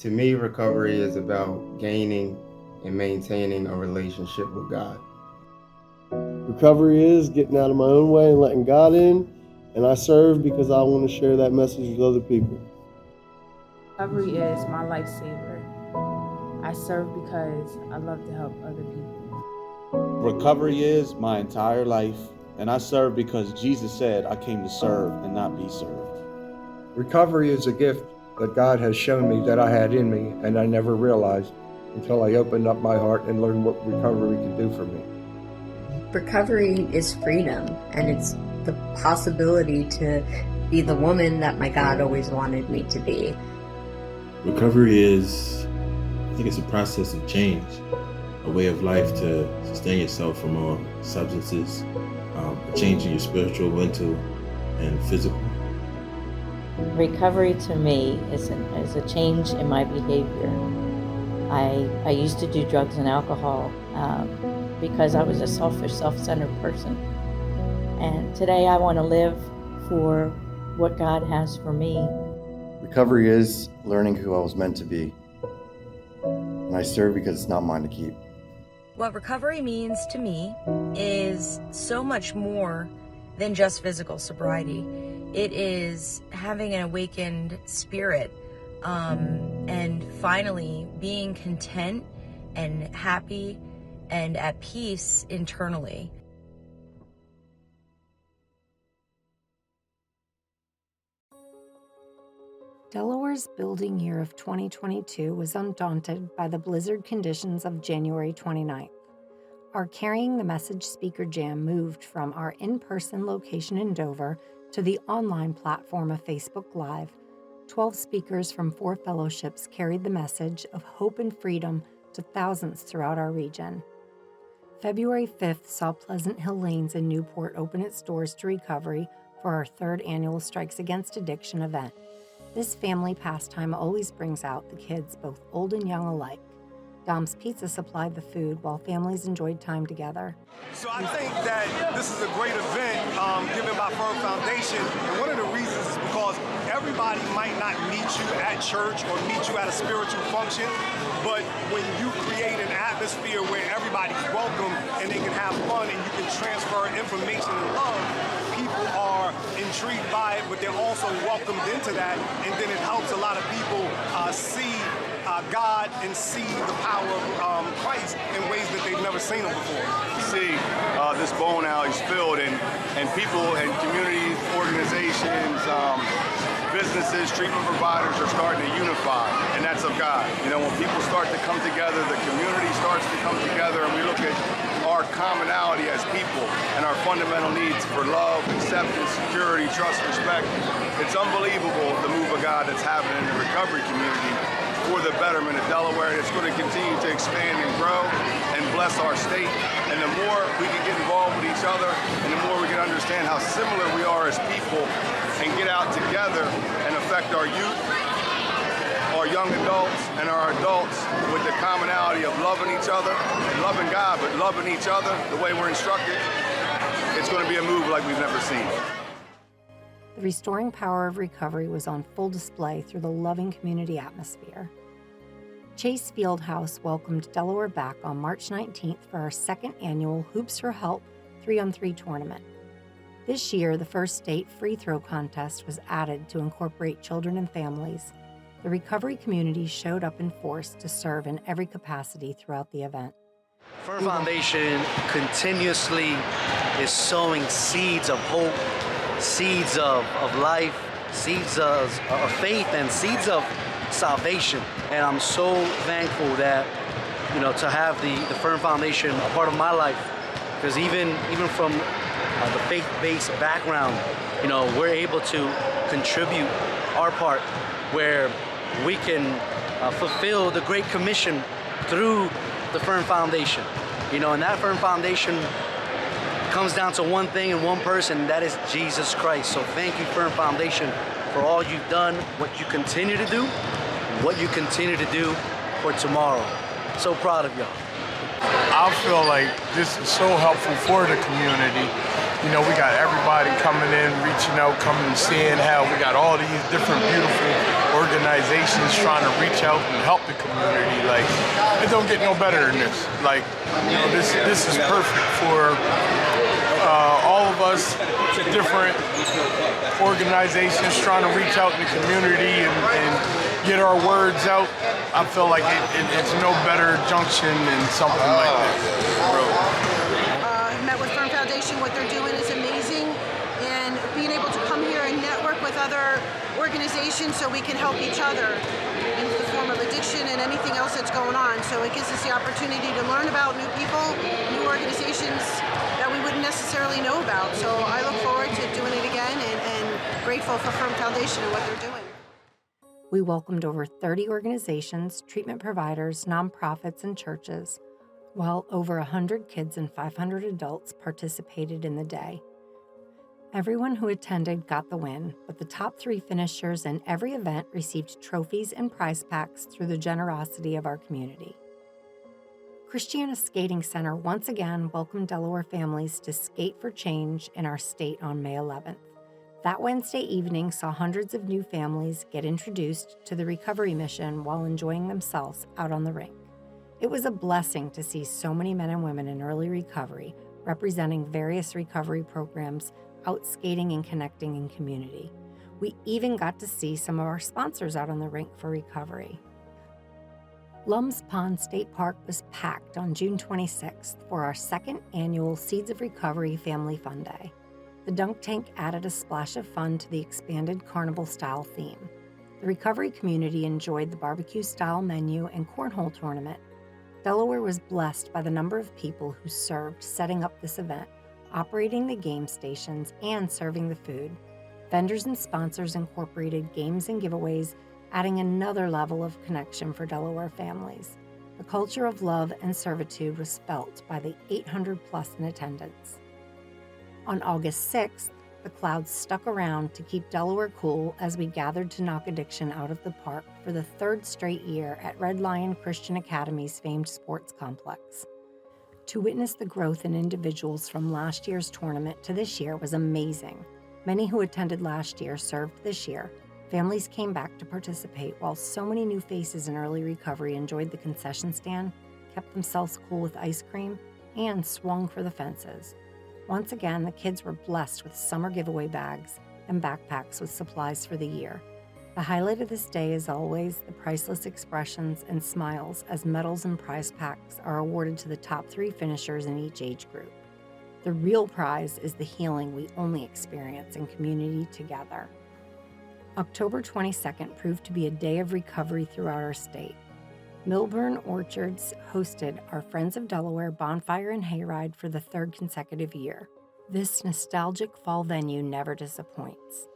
To me, recovery is about gaining and maintaining a relationship with God. Recovery is getting out of my own way and letting God in, and I serve because I want to share that message with other people. Recovery is my lifesaver. I serve because I love to help other people. Recovery is my entire life, and I serve because Jesus said I came to serve and not be served. Recovery is a gift that God has shown me that I had in me, and I never realized until I opened up my heart and learned what recovery could do for me. Recovery is freedom, and it's the possibility to be the woman that my God always wanted me to be. Recovery is, I think it's a process of change, a way of life to sustain yourself from all substances, changing your spiritual, mental, and physical. Recovery to me is a change in my behavior. I used to do drugs and alcohol because I was a selfish, self-centered person. And today I want to live for what God has for me. Recovery is learning who I was meant to be. And I serve because it's not mine to keep. What recovery means to me is so much more than just physical sobriety. It is having an awakened spirit and finally being content and happy and at peace internally. Delaware's building year of 2022 was undaunted by the blizzard conditions of January 29th. Our Carrying the Message Speaker Jam moved from our in-person location in Dover to the online platform of Facebook Live. 12 speakers from 4 fellowships carried the message of hope and freedom to thousands throughout our region. February 5th saw Pleasant Hill Lanes in Newport open its doors to recovery for our 3rd annual Strikes Against Addiction event. This family pastime always brings out the kids, both old and young alike. Dom's Pizza supplied the food while families enjoyed time together. So I think that this is a great event given by Firm Foundation, and one of the reasons is because everybody might not meet you at church or meet you at a spiritual function, but when you create an atmosphere where everybody's welcome and they can have fun and you can transfer information and love, people are intrigued by it, but they're also welcomed into that, and then it helps a lot of people see God and see the power of Christ in ways that they've never seen him before. See this bowling alley's filled, and people and community organizations, businesses, treatment providers are starting to unify, and that's of God. You know, when people start to come together, the community starts to come together, and we look at our commonality as people and our fundamental needs for love, acceptance, security, trust, respect. It's unbelievable the move of God that's happening in the recovery community for the betterment of Delaware. It's going to continue to expand and grow and bless our state. And the more we can get involved with each other, and the more we can understand how similar we are as people and get out together and affect our youth, our young adults, and our adults with the commonality of loving each other and loving God, but loving each other the way we're instructed, it's going to be a move like we've never seen. The restoring power of recovery was on full display through the loving community atmosphere. Chase Fieldhouse welcomed Delaware back on March 19th for our 2nd annual Hoops for Help 3-on-3 tournament. This year, the first state free throw contest was added to incorporate children and families. The recovery community showed up in force to serve in every capacity throughout the event. Firm Foundation continuously is sowing seeds of hope, seeds of life, seeds of faith, and seeds of salvation. And I'm so thankful that, to have the Firm Foundation a part of my life, because even from the faith-based background, we're able to contribute our part where we can fulfill the Great Commission through the Firm Foundation. And that Firm Foundation comes down to one thing and one person, and that is Jesus Christ. So thank you, Firm Foundation, for all you've done, what you continue to do, what you continue to do for tomorrow. So proud of y'all. I feel like this is so helpful for the community. We got everybody coming in, reaching out, coming and seeing how we got all these different beautiful organizations trying to reach out and help the community. Like, it don't get no better than this. Like, you know, this is perfect for all of us, different organizations trying to reach out in the community and get our words out. I feel like it's no better junction than something like this. Met with Firm Foundation. What they're doing is amazing, and being able to come here and network with other organizations so we can help each other in the form of addiction and anything else that's going on. So it gives us the opportunity to learn about new people, new organizations that we wouldn't necessarily know about. So I look forward to doing it again and grateful for Firm Foundation and what they're doing. We welcomed over 30 organizations, treatment providers, nonprofits, and churches, while over 100 kids and 500 adults participated in the day. Everyone who attended got the win, but the top 3 finishers in every event received trophies and prize packs through the generosity of our community. Christiana Skating Center once again welcomed Delaware families to Skate for Change in our state on May 11th. That Wednesday evening saw hundreds of new families get introduced to the recovery mission while enjoying themselves out on the rink. It was a blessing to see so many men and women in early recovery representing various recovery programs out skating and connecting in community. We even got to see some of our sponsors out on the rink for recovery. Lum's Pond State Park was packed on June 26th for our second annual Seeds of Recovery Family Fun Day. The dunk tank added a splash of fun to the expanded carnival-style theme. The recovery community enjoyed the barbecue-style menu and cornhole tournament. Delaware was blessed by the number of people who served setting up this event, operating the game stations, and serving the food. Vendors and sponsors incorporated games and giveaways, adding another level of connection for Delaware families. The culture of love and servitude was felt by the 800 plus in attendance. On August 6th, the clouds stuck around to keep Delaware cool as we gathered to knock addiction out of the park for the 3rd straight year at Red Lion Christian Academy's famed sports complex. To witness the growth in individuals from last year's tournament to this year was amazing. Many who attended last year served this year. Families came back to participate while so many new faces in early recovery enjoyed the concession stand, kept themselves cool with ice cream, and swung for the fences. Once again, the kids were blessed with summer giveaway bags and backpacks with supplies for the year. The highlight of this day is always the priceless expressions and smiles as medals and prize packs are awarded to the top 3 finishers in each age group. The real prize is the healing we only experience in community together. October 22nd proved to be a day of recovery throughout our state. Milburn Orchards hosted our Friends of Delaware Bonfire and Hayride for the 3rd consecutive year. This nostalgic fall venue never disappoints.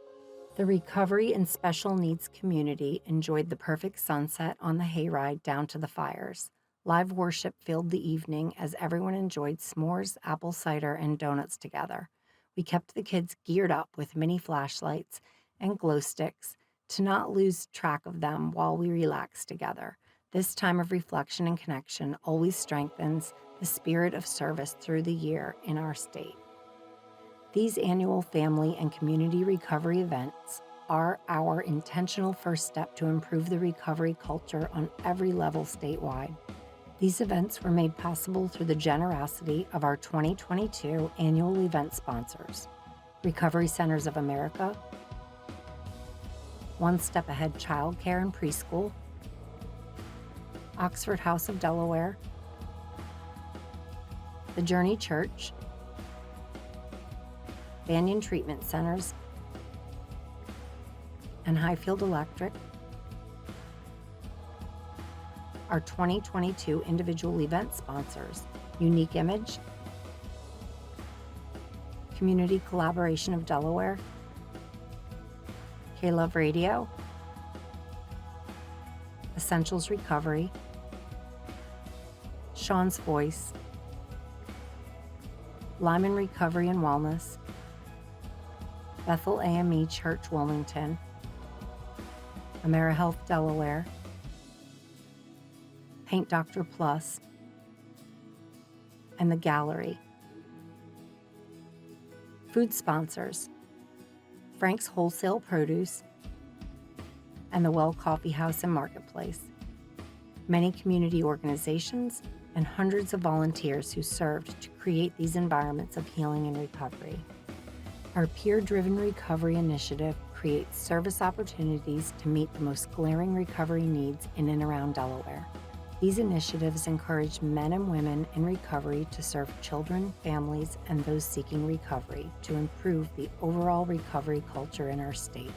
The recovery and special needs community enjoyed the perfect sunset on the hayride down to the fires. Live worship filled the evening as everyone enjoyed s'mores, apple cider, and donuts together. We kept the kids geared up with mini flashlights and glow sticks to not lose track of them while we relaxed together. This time of reflection and connection always strengthens the spirit of service through the year in our state. These annual family and community recovery events are our intentional first step to improve the recovery culture on every level statewide. These events were made possible through the generosity of our 2022 annual event sponsors: Recovery Centers of America, One Step Ahead Childcare and Preschool, Oxford House of Delaware, The Journey Church, Banyan Treatment Centers, and Highfield Electric. Our 2022 individual event sponsors: Unique Image, Community Collaboration of Delaware, K-Love Radio, Essentials Recovery, Sean's Voice, Lyman Recovery and Wellness, Bethel AME Church Wilmington, AmeriHealth Delaware, Paint Doctor Plus, and The Gallery. Food sponsors: Frank's Wholesale Produce, and the Well Coffee House and Marketplace. Many community organizations and hundreds of volunteers who served to create these environments of healing and recovery. Our peer-driven recovery initiative creates service opportunities to meet the most glaring recovery needs in and around Delaware. These initiatives encourage men and women in recovery to serve children, families, and those seeking recovery to improve the overall recovery culture in our state.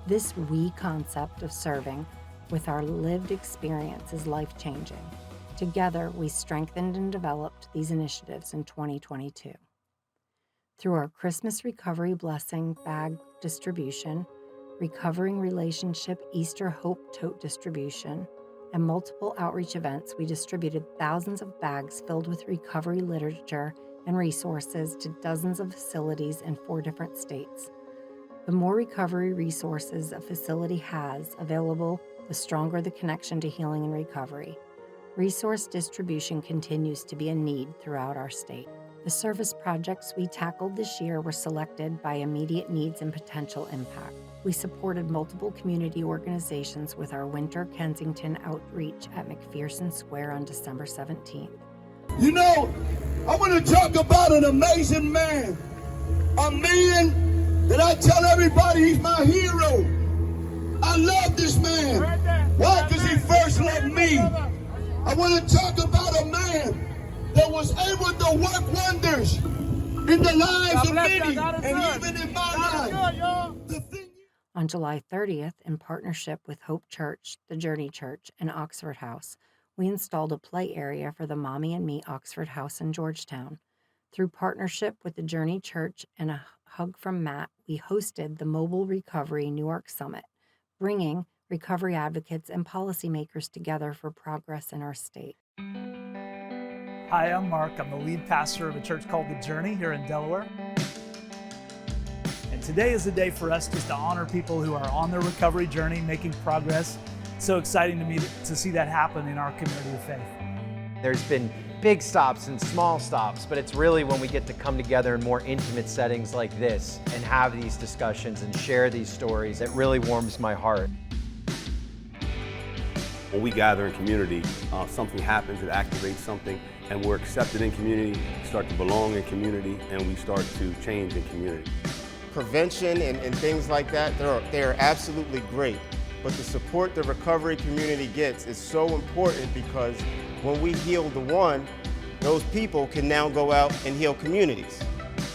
This we concept of serving with our lived experience is life-changing. Together, we strengthened and developed these initiatives in 2022. Through our Christmas Recovery Blessing bag distribution, Recovering Relationship Easter Hope tote distribution, and multiple outreach events, we distributed thousands of bags filled with recovery literature and resources to dozens of facilities in 4 different states. The more recovery resources a facility has available, the stronger the connection to healing and recovery. Resource distribution continues to be a need throughout our state. The service projects we tackled this year were selected by immediate needs and potential impact. We supported multiple community organizations with our Winter Kensington outreach at McPherson Square on December 17th. You know, I want to talk about an amazing man. A man that I tell everybody he's my hero. I love this man. Why? Because he first loved me. I want to talk about a man that was able to work wonders in the lives of many, and even in my life. On July 30th, in partnership with Hope Church, the Journey Church, and Oxford House, we installed a play area for the Mommy and Me Oxford House in Georgetown. Through partnership with the Journey Church and a hug from Matt, we hosted the Mobile Recovery Newark Summit, bringing recovery advocates and policymakers together for progress in our state. Hi, I'm Mark. I'm the lead pastor of a church called The Journey here in Delaware. And today is a day for us just to honor people who are on their recovery journey, making progress. So exciting to me to see that happen in our community of faith. There's been big stops and small stops, but it's really when we get to come together in more intimate settings like this and have these discussions and share these stories, it really warms my heart. When we gather in community, something happens, it activates something, and we're accepted in community, start to belong in community, and we start to change in community. Prevention and things like that, they are absolutely great. But the support the recovery community gets is so important, because when we heal the one, those people can now go out and heal communities.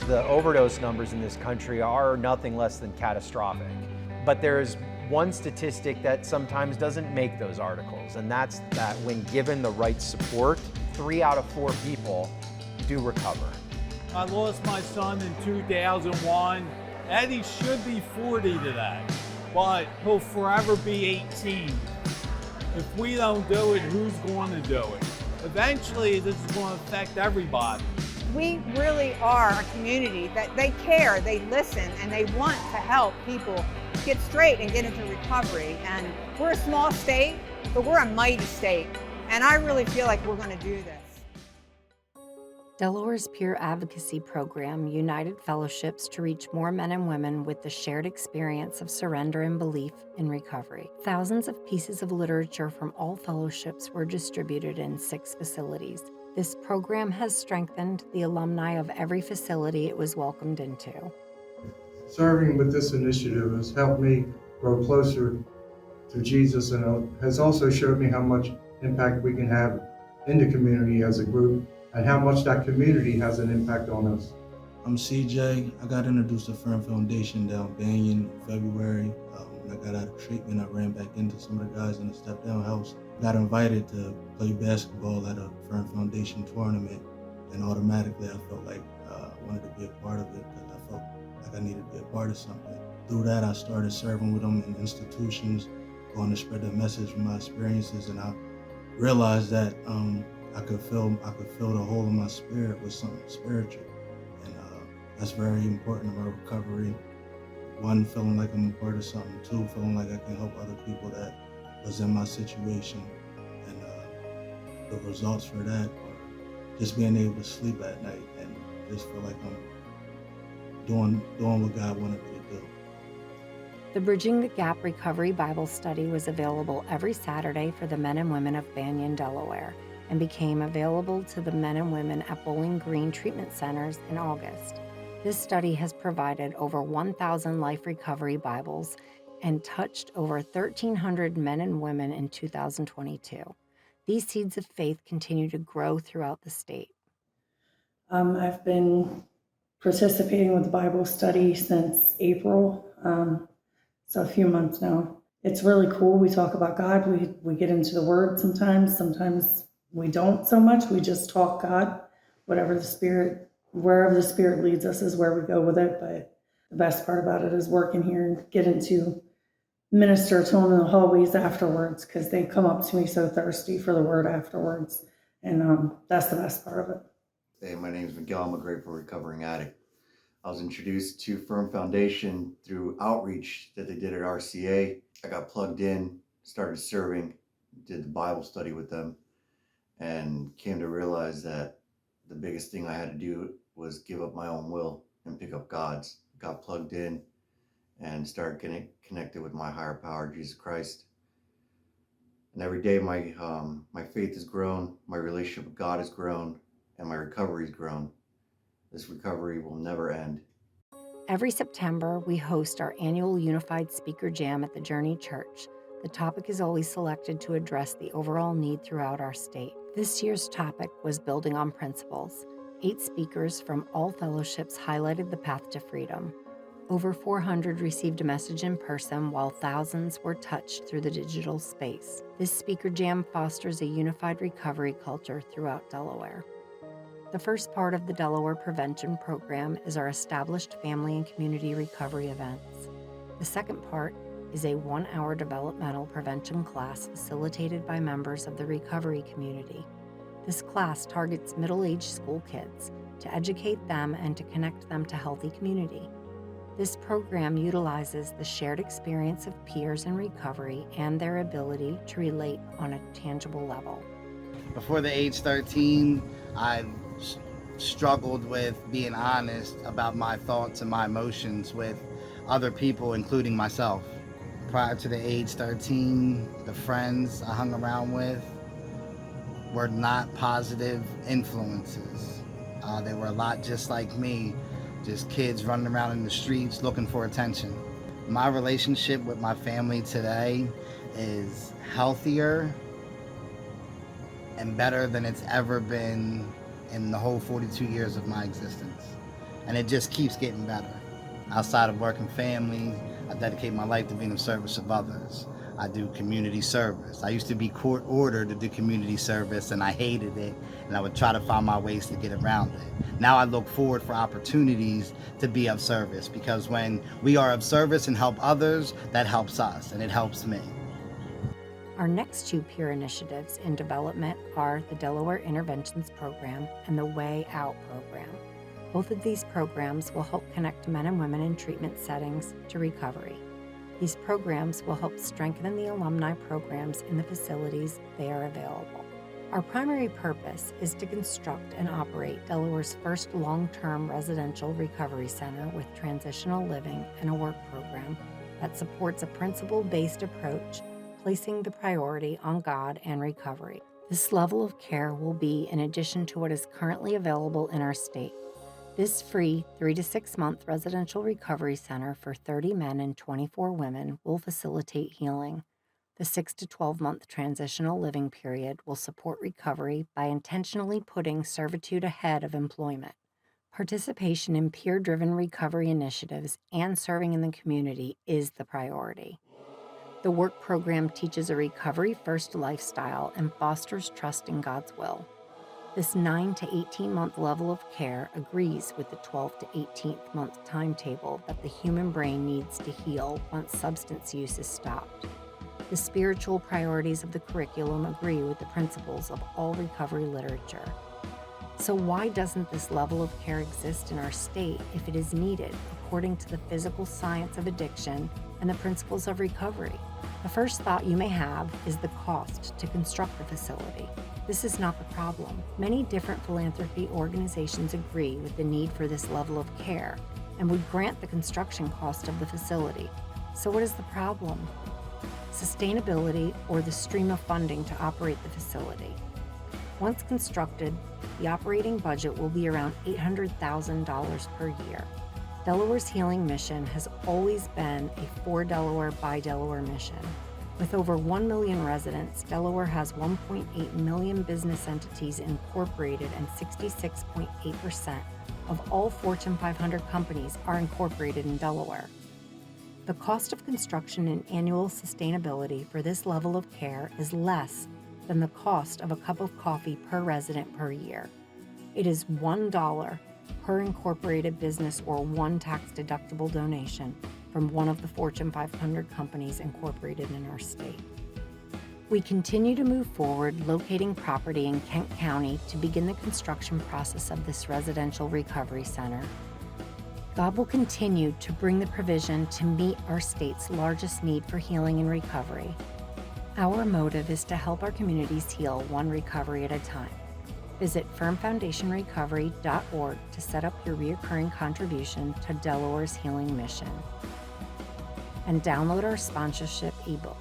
The overdose numbers in this country are nothing less than catastrophic. But there's one statistic that sometimes doesn't make those articles, and that's that when given the right support, 3 out of 4 people do recover. I lost my son in 2001. Eddie should be 40 today, but he'll forever be 18. If we don't do it, who's going to do it? Eventually, this is going to affect everybody. We really are a community that they care, they listen, and they want to help people get straight and get into recovery. And we're a small state, but we're a mighty state. And I really feel like we're going to do this. Delaware's peer advocacy program united fellowships to reach more men and women with the shared experience of surrender and belief in recovery. Thousands of pieces of literature from all fellowships were distributed in 6 facilities. This program has strengthened the alumni of every facility it was welcomed into. Serving with this initiative has helped me grow closer to Jesus, and has also showed me how much impact we can have in the community as a group, and how much that community has an impact on us. I'm CJ. I got introduced to Fern Foundation down Banyan in February. When I got out of treatment, I ran back into some of the guys in the step-down house. Got invited to play basketball at a Fern Foundation tournament, and automatically I felt like I wanted to be a part of it, because I felt like I needed to be a part of something. Through that, I started serving with them in institutions, going to spread the message from my experiences, and I realized that I could feel the hole in my spirit with something spiritual, and that's very important in my recovery. 1, feeling like I'm a part of something. 2, feeling like I can help other people that was in my situation, and the results for that are just being able to sleep at night and just feel like I'm doing what God wanted me to do. The Bridging the Gap Recovery Bible Study was available every Saturday for the men and women of Banyan, Delaware, and became available to the men and women at Bowling Green Treatment Centers in August. This study has provided over 1,000 life recovery Bibles and touched over 1,300 men and women in 2022. These seeds of faith continue to grow throughout the state. I've been participating with the Bible study since April, so a few months now. It's really cool. We talk about God. We get into the Word sometimes we don't so much. We just talk God. Wherever the Spirit leads us is where we go with it. But the best part about it is working here and getting to minister to them in the hallways afterwards, because they come up to me so thirsty for the Word afterwards. And that's the best part of it. Hey, my name is Miguel. I'm a grateful recovering addict. I was introduced to Firm Foundation through outreach that they did at RCA. I got plugged in, started serving, did the Bible study with them, and came to realize that the biggest thing I had to do was give up my own will and pick up God's. Got plugged in and started getting connected with my higher power, Jesus Christ. And every day my faith has grown, my relationship with God has grown, and my recovery has grown. This recovery will never end. Every September, we host our annual Unified Speaker Jam at the Journey Church. The topic is always selected to address the overall need throughout our state. This year's topic was Building on Principles. 8 speakers from all fellowships highlighted the path to freedom. Over 400 received a message in person, while thousands were touched through the digital space. This Speaker Jam fosters a unified recovery culture throughout Delaware. The first part of the Delaware Prevention Program is our established family and community recovery events. The second part is a 1-hour developmental prevention class facilitated by members of the recovery community. This class targets middle-aged school kids to educate them and to connect them to healthy community. This program utilizes the shared experience of peers in recovery and their ability to relate on a tangible level. Before the age 13, I struggled with being honest about my thoughts and my emotions with other people, including myself. Prior to the age 13, the friends I hung around with were not positive influences. They were a lot just like me, just kids running around in the streets looking for attention. My relationship with my family today is healthier and better than it's ever been in the whole 42 years of my existence. And it just keeps getting better. Outside of work and family, I dedicate my life to being in service of others. I do community service. I used to be court ordered to do community service, and I hated it, and I would try to find my ways to get around it. Now I look forward for opportunities to be of service, because when we are of service and help others, that helps us, and it helps me. Our next 2 peer initiatives in development are the Delaware Interventions Program and the Way Out Program. Both of these programs will help connect men and women in treatment settings to recovery. These programs will help strengthen the alumni programs in the facilities they are available. Our primary purpose is to construct and operate Delaware's first long-term residential recovery center with transitional living and a work program that supports a principle-based approach, placing the priority on God and recovery. This level of care will be in addition to what is currently available in our state. This free 3 to 6 month residential recovery center for 30 men and 24 women will facilitate healing. The 6 to 12 month transitional living period will support recovery by intentionally putting servitude ahead of employment. Participation in peer-driven recovery initiatives and serving in the community is the priority. The work program teaches a recovery-first lifestyle and fosters trust in God's will. This 9 to 18-month level of care agrees with the 12 to 18th month timetable that the human brain needs to heal once substance use is stopped. The spiritual priorities of the curriculum agree with the principles of all recovery literature. So why doesn't this level of care exist in our state if it is needed according to the physical science of addiction and the principles of recovery? The first thought you may have is the cost to construct the facility. This is not the problem. Many different philanthropy organizations agree with the need for this level of care and would grant the construction cost of the facility. So what is the problem? Sustainability, or the stream of funding to operate the facility. Once constructed, the operating budget will be around $800,000 per year. Delaware's Healing Mission has always been a For Delaware by Delaware mission. With over 1 million residents, Delaware has 1.8 million business entities incorporated, and 66.8% of all Fortune 500 companies are incorporated in Delaware. The cost of construction and annual sustainability for this level of care is less than the cost of a cup of coffee per resident per year. It is $1 per incorporated business or one tax-deductible donation from one of the Fortune 500 companies incorporated in our state. We continue to move forward locating property in Kent County to begin the construction process of this residential recovery center. God will continue to bring the provision to meet our state's largest need for healing and recovery. Our motive is to help our communities heal one recovery at a time. Visit firmfoundationrecovery.org to set up your recurring contribution to Delaware's Healing Mission. And download our sponsorship ebook.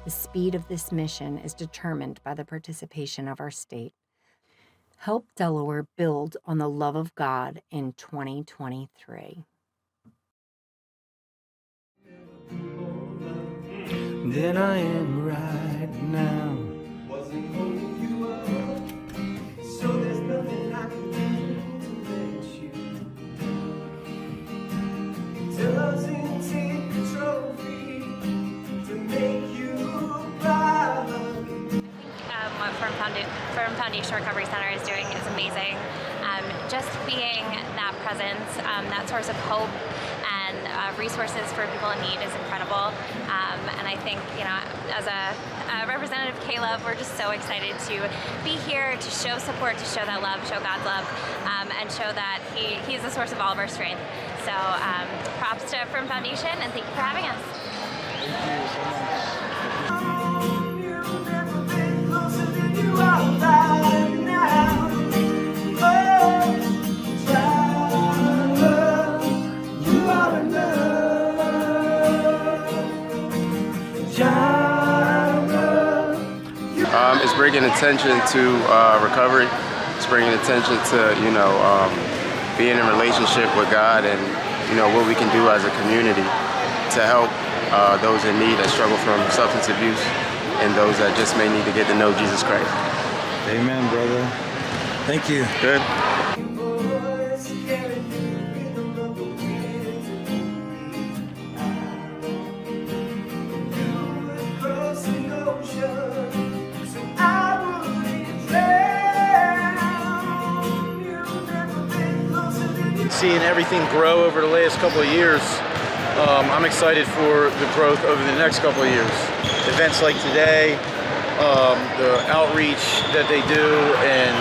The speed of this mission is determined by the participation of our state. Help Delaware build on the love of God in 2023. Than I am right now. Wasn't holding you up, so there's nothing I can do to let you. It doesn't take a trophy to make you proud. What Firm Foundation Recovery Center is doing is amazing. Just being that presence, that source of hope and resources for people in need is incredible. And I think, as a representative of Caleb, we're just so excited to be here to show support, to show that love, show God's love, and show that He's the source of all of our strength. So props to Firm Foundation, and thank you for having us. Thank you so much. You've never been closer than you are right now. Oh, child, you are enough. Child, It's bringing attention to recovery. It's bringing attention to, being in relationship with God and, what we can do as a community to help those in need that struggle from substance abuse and those that just may need to get to know Jesus Christ. Amen, brother. Thank you. Good. Seeing everything grow over the last couple of years, I'm excited for the growth over the next couple of years. Events like today, the outreach that they do, and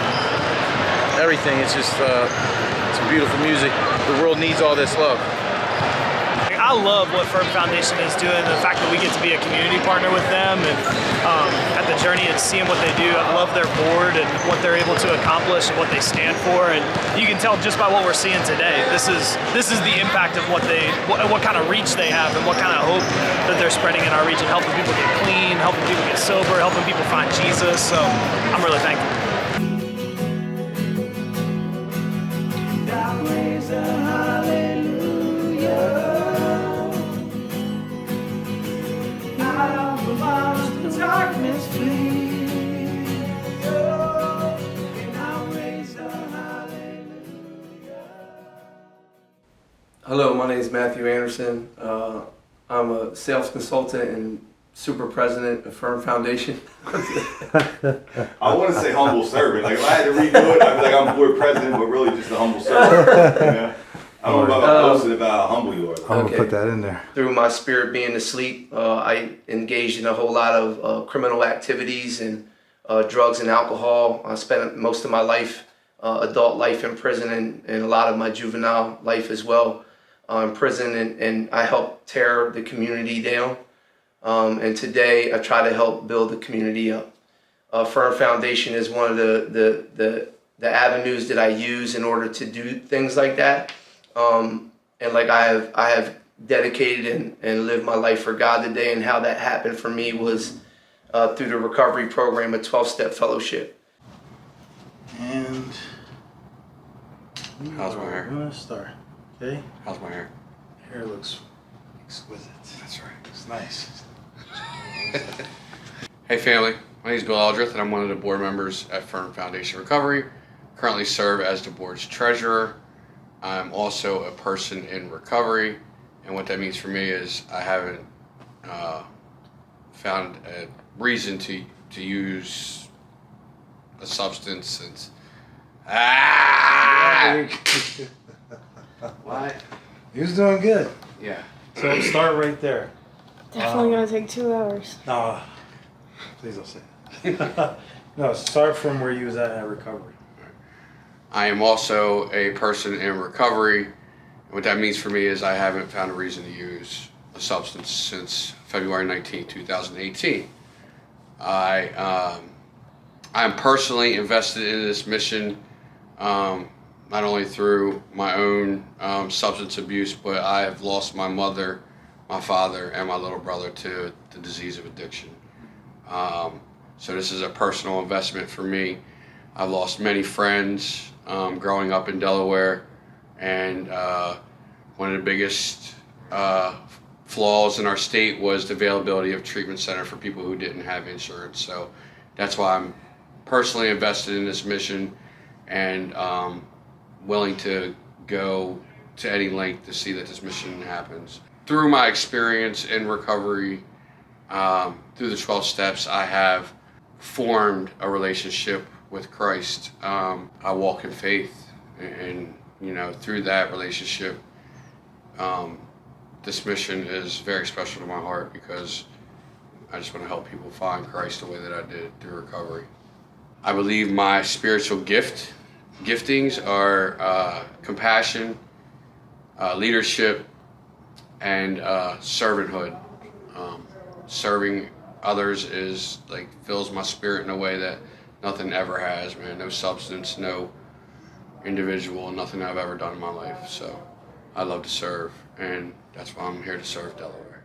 everything. It's just it's beautiful music. The world needs all this love. I love what Firm Foundation is doing, the fact that we get to be a community partner with them, and at the journey and seeing what they do. I love their board and what they're able to accomplish and what they stand for, and you can tell just by what we're seeing today. This is the impact of what kind of reach they have and what kind of hope that they're spreading in our region, helping people get clean, helping people get sober, helping people find Jesus. So I'm really thankful. Darkness flee. Hello, my name is Matthew Anderson. I'm a sales consultant and super president of Firm Foundation. I want to say humble servant. Like if I had to redo it, I'd be like I'm board president, but really just a humble servant. I don't know about posting about how humble you are. I'm gonna put that in there. Through my spirit being asleep, I engaged in a whole lot of criminal activities and drugs and alcohol. I spent most of my life, adult life in prison, and a lot of my juvenile life as well in prison. And I helped tear the community down. And today I try to help build the community up. Firm Foundation is one of the avenues that I use in order to do things like that. And like I have dedicated and lived my life for God today. And how that happened for me was through the recovery program, a 12-step fellowship. And how's my hair? I'm gonna start. Okay. How's my hair? Hair looks exquisite. That's right. It's nice. Hey family, my name is Bill Eldrith and I'm one of the board members at Firm Foundation Recovery. Currently serve as the board's treasurer. I'm also a person in recovery, and what that means for me is I haven't found a reason to use a substance since. What? He was doing good. Yeah. So start right there. Definitely gonna take 2 hours. No, please don't say that. No, start from where you was at recovery. I am also a person in recovery. And what that means for me is I haven't found a reason to use a substance since February 19, 2018. I'm personally invested in this mission, not only through my own substance abuse, but I have lost my mother, my father, and my little brother to the disease of addiction. So this is a personal investment for me. I've lost many friends growing up in Delaware, and one of the biggest flaws in our state was the availability of treatment center for people who didn't have insurance. So that's why I'm personally invested in this mission and willing to go to any length to see that this mission happens. Through my experience in recovery, through the 12 steps, I have formed a relationship with Christ. I walk in faith, and through that relationship, this mission is very special to my heart because I just want to help people find Christ the way that I did through recovery. I believe my spiritual giftings are compassion, leadership, and servanthood. Serving others fills my spirit in a way that nothing ever has, man. No substance, no individual, nothing I've ever done in my life. So I love to serve, and that's why I'm here to serve Delaware.